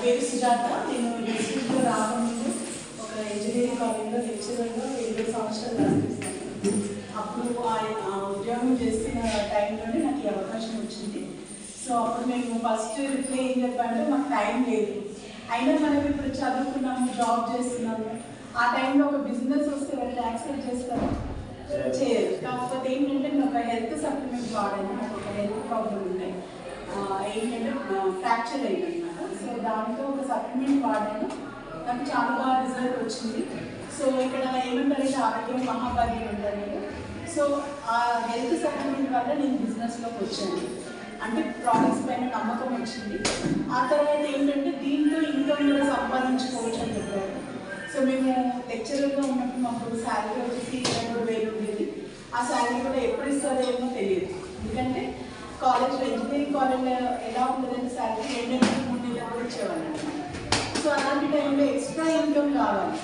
పేరు సుజాత. నేను డిస్ట్రిక్ట్లో రాకముందు ఒక ఇంజనీరింగ్ కాలేజ్లో లెక్చరర్గా 7 సంవత్సరాలు అనిపిస్తాను. అప్పుడు ఆ ఉద్యోగం చేస్తున్న టైంలోనే నాకు ఈ అవకాశం వచ్చింది. సో అప్పుడు మేము ఫస్ట్ రిప్లై ఏం చెప్పాలంటే మాకు టైం లేదు, అయినా మనం ఇప్పుడు చదువుకున్నాము, జాబ్ చేస్తున్నాము, ఆ టైంలో ఒక బిజినెస్ వస్తే వాళ్ళు యాక్సెప్ట్ చేస్తాము, చేయరు. కాకపోతే ఏంటంటే నేను ఒక హెల్త్ సప్లిమెంట్ వాడాను. నాకు ఒక హెల్త్ ప్రాబ్లం ఉండే, ఏంటంటే ఫ్రాక్చర్ అయింది అనమాట. సో దాంతో ఒక సప్లిమెంట్ వాడాను, నాకు చాలా బాగా రిజల్ట్ వచ్చింది. సో ఇక్కడ ఏమంటారంటే ఆరోగ్యం మహాభాగ్యం అంటారు. సో ఆ హెల్త్ సప్లిమెంట్ వల్ల నేను బిజినెస్లోకి వచ్చాను. అంటే ప్రోడక్ట్స్ పైన నమ్మకం వచ్చింది. ఆ తర్వాత ఏంటంటే దీంతో ఇన్కమ్ కూడా సంపాదించుకోవచ్చు అని చెప్పారు. సో మేము లెక్చరర్గా ఉన్నప్పుడు మాకు శాలరీ వచ్చేసి 2,000 ఉండేది. ఆ శాలరీ కూడా ఎప్పుడు ఇస్తుందో ఏమో తెలియదు. ఎందుకంటే కాలేజ్లో ఇంజనీరింగ్ కాలేజ్లో ఎలా ఉండదంటే శాలరీ 2 నెలలు 3 నెలలు కూడా ఇచ్చేవాళ్ళు అనమాట. సో అలాంటి టైంలో ఎక్స్ట్రా ఇన్కమ్ కావాలి,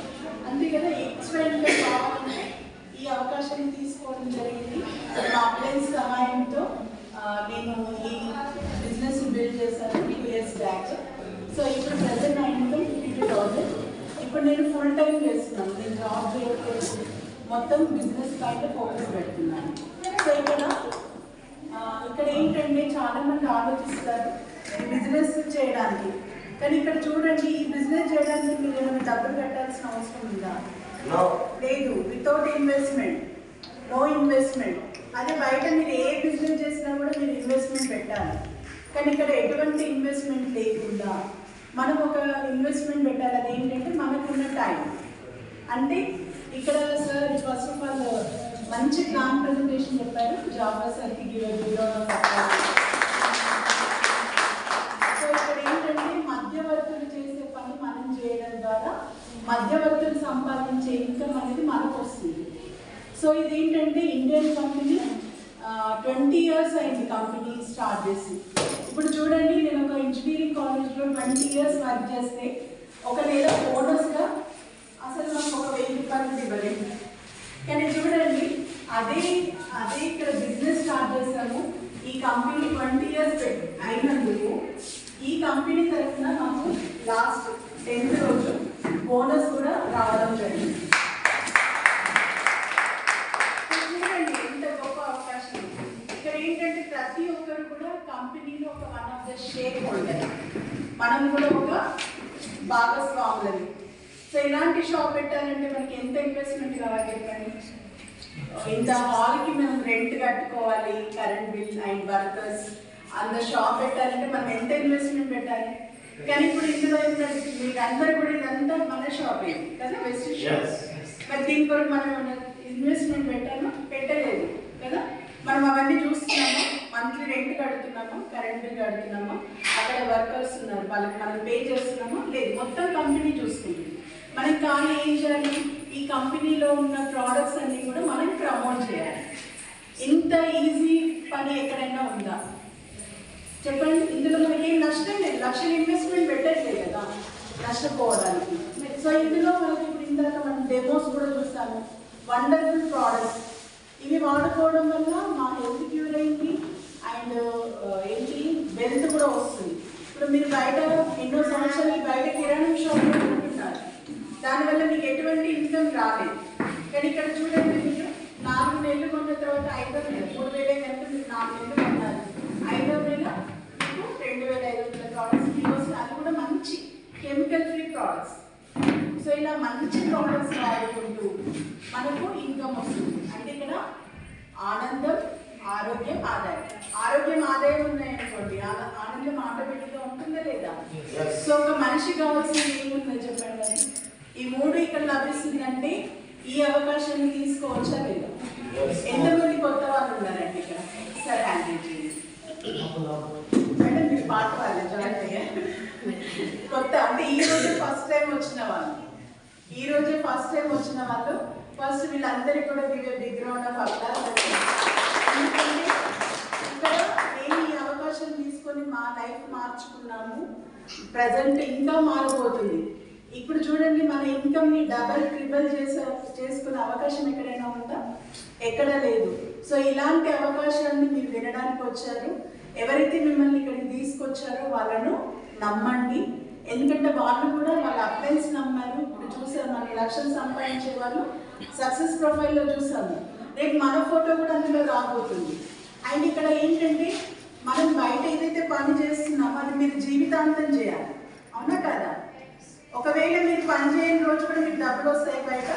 అంతే కదా. ఎక్స్ట్రా ఇన్కమ్ కావాలంటే ఈ అవకాశాన్ని తీసుకోవడం జరిగింది. మా అప్లయన్స్ సహాయంతో నేను ఈ బిజినెస్ బిల్డ్ చేశాను 2 years బ్యాక్. సో ఇప్పుడు ప్రజెంట్ నా ఇన్కమ్ 52,000. ఇప్పుడు నేను ఫుల్ టైం చేస్తున్నాను, నేను జాబ్ చేయట్లేదు, మొత్తం బిజినెస్ పైన ఫోకస్ పెడుతున్నాను. సో ఇక్కడ ఏంటంటే చాలామంది ఆలోచిస్తారు బిజినెస్ చేయడానికి, కానీ ఇక్కడ చూడండి ఈ బిజినెస్ చేయడానికి మీరు ఏమైనా డబ్బులు కట్టాల్సిన అవసరం ఉందా? లేదు. Without investment, no investment. అదే బయట మీరు ఏ బిజినెస్ చేసినా కూడా మీరు ఇన్వెస్ట్మెంట్ పెట్టాలి, కానీ ఇక్కడ ఎటువంటి ఇన్వెస్ట్మెంట్ లేకుండా మనం ఒక ఇన్వెస్ట్మెంట్ పెట్టాలి. అది ఏంటంటే మనకున్న టైం. అంటే ఇక్కడ సార్ ఫస్ట్ ఆఫ్ ఆల్ మంచి ప్లాన్ ప్రజెంటేషన్ చెప్పారు. జాబా సార్కి సో ఇక్కడ ఏంటంటే మధ్యవర్తులు చేసే పని మనం చేయడం ద్వారా మధ్యవర్తులు సంపాదించే ఇన్కమ్ అనేది మనకు వస్తుంది. సో ఇది ఏంటంటే ఇండియన్ కంపెనీ, 20 years అయింది కంపెనీ స్టార్ట్ చేసి. ఇప్పుడు చూడండి, నేను ఒక ఇంజనీరింగ్ కాలేజ్లో 20 years వర్క్ చేస్తే ఒక నెల బోనస్గా అసలు నాకు ఒక 1000 రూపాయలు ఇవ్వలేదు. కానీ చూడండి అదే ఇక్కడ బిజినెస్ స్టార్ట్ చేశాము. ఈ కంపెనీ 20 years అయినందుకు ఈ కంపెనీ తరఫున నాకు లాస్ట్ 10th రోజు బోనస్ కూడా రావడం జరిగింది. చూడండి ఎంత గొప్ప అవకాశం. ఇక్కడ ఏంటంటే ప్రతి ఒక్కరు కూడా కంపెనీలో ఒక one of the share holder, మనం కూడా ఒక భాగస్వాములని. సో ఇలాంటి షాప్ పెట్టాలంటే మనకి ఎంత ఇన్వెస్ట్మెంట్ కావాలి చెప్పండి. ఇంత హాల్కి మనం రెంట్ కట్టుకోవాలి, కరెంట్ బిల్ అండ్ వర్కర్స్, అంత షాప్ పెట్టాలంటే మనం ఎంత ఇన్వెస్ట్మెంట్ పెట్టాలి. కానీ ఇప్పుడు ఇందులో ఏంటంటే మీకు అందరు కూడా ఇదంతా మన షాపే కదా, బెస్ట్ షాప్. మరి దీని కొరకు మనం ఇన్వెస్ట్మెంట్ పెట్టలేదు కదా. మనం అవన్నీ చూస్తున్నాము, మంత్లీ రెంట్ కడుతున్నాము, కరెంట్ బిల్ కడుతున్నాము, అక్కడ వర్కర్స్ ఉన్నారు వాళ్ళకి మనం పే చేస్తున్నాము, లేదు మొత్తం కంపెనీ చూసుకుంటుంది. మనకి కానీ ఏం చేయాలి, ఈ కంపెనీలో ఉన్న ప్రోడక్ట్స్ అన్నీ కూడా మనం ప్రమోట్ చేయాలి. ఇంత ఈజీ పని ఎక్కడైనా ఉందా చెప్పండి. ఇందులో మనకి ఏం నష్టం లేదు, లక్షల ఇన్వెస్ట్మెంట్ పెట్టట్లేదు కదా నష్టపోవడానికి. సో ఇందులో మనకి ఇప్పుడు ఇందాక మనం డెమోస్ కూడా చూస్తాము, వండర్ఫుల్ ప్రోడక్ట్స్. ఇవి వాడుకోవడం వల్ల మా హెల్త్ క్యూర్ అయింది అండ్ ఏంటి వెల్త్ కూడా వస్తుంది. ఇప్పుడు మీరు బయట ఎన్నో సంవత్సరాలు బయట కిరాణా షాప్ ఉంటున్నారు, దానివల్ల మీకు ఎటువంటి ఇన్కమ్ రాలేదు. కానీ ఇక్కడ చూడండి, మీరు 4 నెలలు కొన్న తర్వాత 5వ నెల 3,000 కనుక మీరు 4 నెలలు కొన్నారు, 5వ నెల మీకు 2,500 ప్రోడక్ట్స్ మీకు వస్తుంది. అది కూడా మంచి కెమికల్ ఫ్రీ ప్రోడక్ట్స్. సో ఇలా మంచి ప్రోడక్ట్స్ వాడుకుంటూ మనకు ఇన్కమ్ వస్తుంది. అంటే ఇక్కడ ఆనందం, ఆరోగ్యం, ఆదాయం. ఆరోగ్యం, ఆదాయం ఉన్నాయనుకోండి, ఆనందం ఆటోమేటిక్గా ఉంటుందా లేదా? సో ఒక మనిషి కావాల్సింది ఏముందో చెప్పండి. ఈ 3 ఇక్కడ లభిస్తుందంటే ఈ అవకాశాన్ని తీసుకోవచ్చా లేదా? ఎంతమంది కొత్త వాళ్ళు ఉన్నారండి ఇక్కడ? సార్ హ్యాండిల్ చేయండి. అంటే మీరు పాట వాళ్ళు జాయిన్ అయ్యారు కొత్త, అంటే ఈరోజే ఫస్ట్ టైం వచ్చిన వాళ్ళు, ఫస్ట్ వీళ్ళందరికీ కూడా బిగ్ రౌండ్ ఆఫ్ అప్లాస్. ఎందుకంటే ఇక్కడ నేను ఈ అవకాశం తీసుకొని మా లైఫ్ మార్చుకున్నాము. ప్రజెంట్ ఇంకా మారిపోతుంది. ఇప్పుడు చూడండి, మన ఇన్కమ్ని డబల్ ట్రిబుల్ చేసుకునే అవకాశం ఎక్కడైనా ఉందా? ఎక్కడా లేదు. సో ఇలాంటి అవకాశాన్ని మీరు వినడానికి వచ్చారు. ఎవరైతే మిమ్మల్ని ఇక్కడికి తీసుకొచ్చారో వాళ్ళను నమ్మండి. ఎందుకంటే వాళ్ళు కూడా వాళ్ళ అప్లైన్స్ నమ్మారు. ఇప్పుడు చూసారు మన లక్షలు సంపాదించే వాళ్ళు సక్సెస్ ప్రొఫైల్లో చూసాము. రేపు మన ఫోటో కూడా అందులో రాబోతుంది. అండ్ ఇక్కడ ఏంటంటే మనం బయట ఏదైతే పని చేస్తున్నామో అది మీరు జీవితాంతం చేయాలి, అవునా కదా? ఒకవేళ మీరు పని చేయని రోజు కూడా మీకు డబ్బులు వస్తాయి బయట.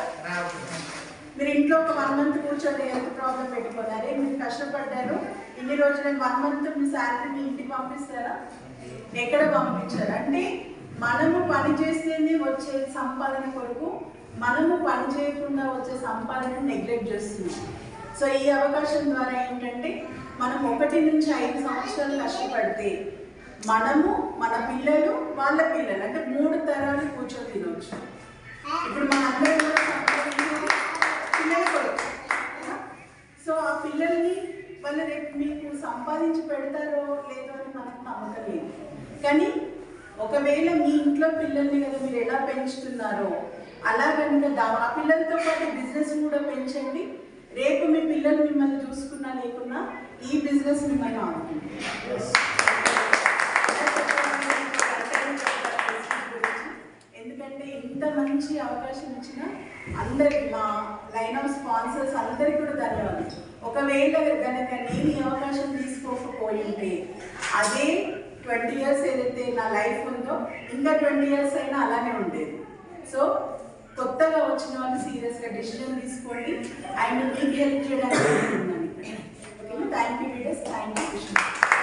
మీరు ఇంట్లో ఒక 1 month కూర్చొని హెల్త్ ప్రాబ్లం పెట్టుకున్నారే, మీరు కష్టపడ్డారు ఇన్ని రోజులు 1 month మీ శాలరీ మీ ఇంటికి పంపిస్తారా? ఎక్కడ పంపించారు? అంటే మనము పని చేస్తేనే వచ్చే సంపాదన కొరకు మనము పని చేయకుండా వచ్చే సంపాదన నెగ్లెక్ట్ చేస్తున్నాం. సో ఈ అవకాశం ద్వారా ఏంటంటే మనం 1 నుంచి 5 సంవత్సరాలు కష్టపడితే మనము మన పిల్లలు వాళ్ళ పిల్లలు అంటే 3 తరాలు కూర్చొని తినవచ్చు. ఇప్పుడు మనందరం కూడా సంపాదించేది పిల్లల కొరకు. సో ఆ పిల్లల్ని వాళ్ళు రేపు మీకు సంపాదించి పెడతారో లేదో అని మనకు నమ్మకం లేదు. కానీ ఒకవేళ మీ ఇంట్లో పిల్లల్ని కదా మీరు ఎలా పెంచుతున్నారో అలా కనుక ఆ పిల్లలతో పాటు బిజినెస్ కూడా పెంచండి. రేపు మీ పిల్లలు మిమ్మల్ని చూసుకున్నా లేకున్నా ఈ బిజినెస్ మిమ్మల్ని ఆడుతుంది. ఎందుకంటే ఇంత మంచి అవకాశం ఇచ్చిన అందరికి మా లైన్ ఆఫ్ స్పాన్సర్స్ అందరికీ కూడా ధన్యవాదాలు. ఒకవేళ కనుక నేను ఈ అవకాశం తీసుకోకపోయి ఉంటే అదే 20 years ఏదైతే నా లైఫ్ ఉందో ఇంకా 20 years అయినా అలానే ఉండేది. సో కొత్తగా వచ్చిన వాళ్ళు సీరియస్గా డెసిషన్ తీసుకోండి అండ్ మీకు హెల్ప్ చేయడానికి థ్యాంక్ యూ.